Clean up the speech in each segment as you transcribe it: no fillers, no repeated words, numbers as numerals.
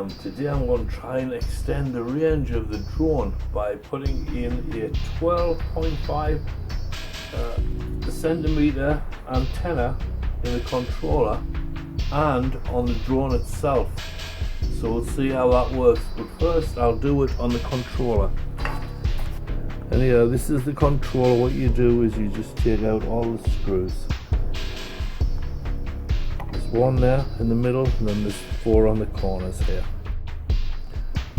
Today I'm going to try and extend the range of the drone by putting in a 12.5 centimeter antenna in the controller and on the drone itself. So we'll see how that works, but first I'll do it on the controller. Anyhow, this is the controller. What you do is you just take out all the screws. There's one there in the middle, and then there's 4 on the corners here.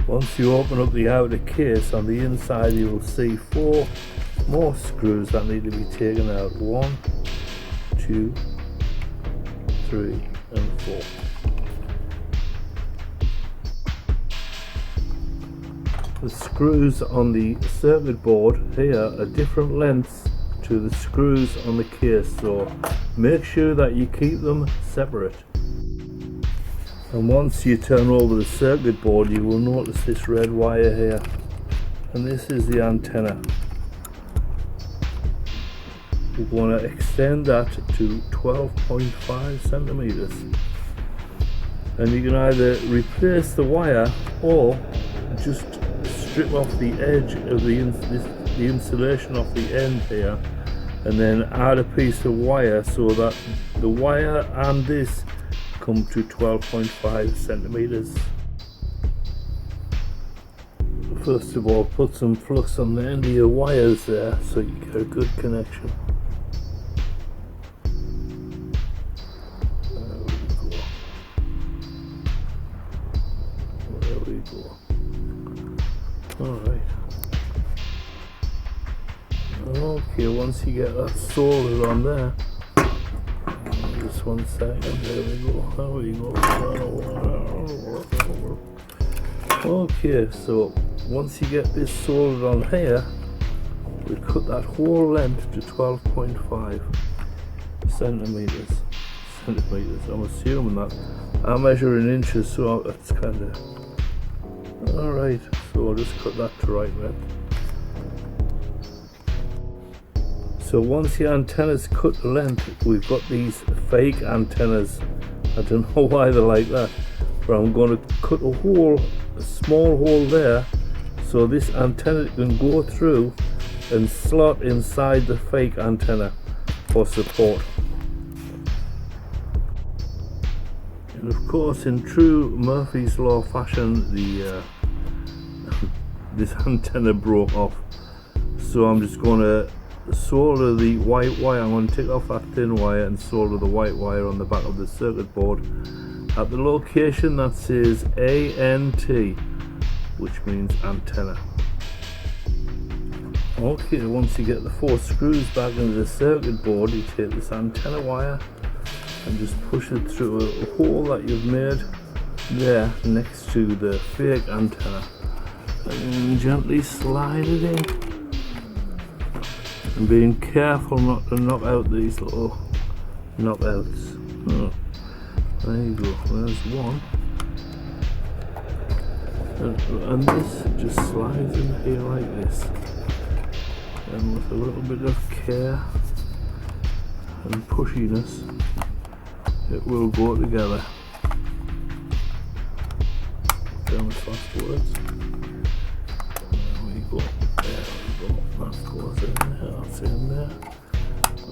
Once you open up the outer case, on the inside you will see 4 more screws that need to be taken out. 1, 2, 3 and 4. The screws on the circuit board here are different lengths to the screws on the case, so make sure that you keep them separate. And once you turn over the circuit board, you will notice this red wire here, and this is the antenna. We want to extend that to 12.5 centimeters, and you can either replace the wire or just strip off the edge of the insulation off the end here, and then add a piece of wire so that the wire and this come to 12.5 centimeters. First of all, put some flux on the end of your wires there so you get a good connection. There we go. Alright. Okay, once you get that soldered on there, just 1 second, there we go, there we go. Okay, so once you get this soldered on here, we cut that whole length to 12.5 centimeters. I'm assuming that I measure in inches, so that's kind of alright. So I'll just cut that to right length. So once the antenna's cut to length, we've got these fake antennas. I don't know why they're like that, but I'm going to cut a small hole there so this antenna can go through and slot inside the fake antenna for support. And of course, in true Murphy's Law fashion, this antenna broke off, so I'm just going to solder the white wire. I'm going to take off that thin wire and solder the white wire on the back of the circuit board at the location that says ANT, which means antenna. Okay, once you get the 4 screws back into the circuit board, you take this antenna wire and just push it through a hole that you've made there next to the fake antenna, and then gently slide it in, and being careful not to knock out these little knockouts. Oh, there you go, there's one, and this just slides in here like this, and with a little bit of care and pushiness it will go together. Down as fast words. There we go. That goes in there. That's in there.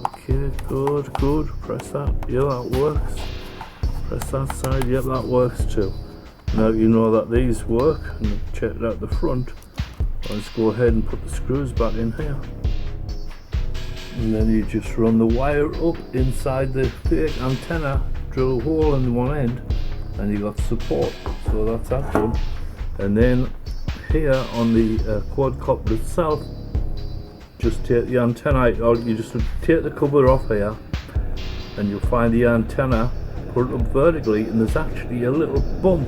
Okay, good. Press that. Yeah, that works. Press that side. Yep, that works too. Now you know that these work, and check it out the front. Let's go ahead and put the screws back in here. And then you just run the wire up inside the fake antenna, drill a hole in one end, and you got support. So that's that done. And then here on the quadcopter itself, just take the antenna, or you just take the cover off here, and you'll find the antenna, put it up vertically, and there's actually a little bump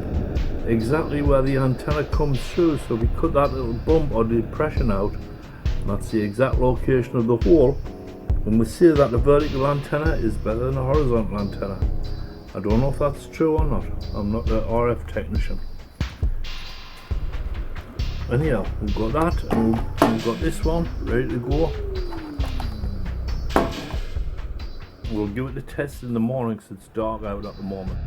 exactly where the antenna comes through. So we cut that little bump or depression out, and that's the exact location of the hole. And we see that the vertical antenna is better than a horizontal antenna. I don't know if that's true or not. I'm not an RF technician. Anyhow, we've got that, and we've got this one ready to go. We'll give it a test in the morning because it's dark out at the moment.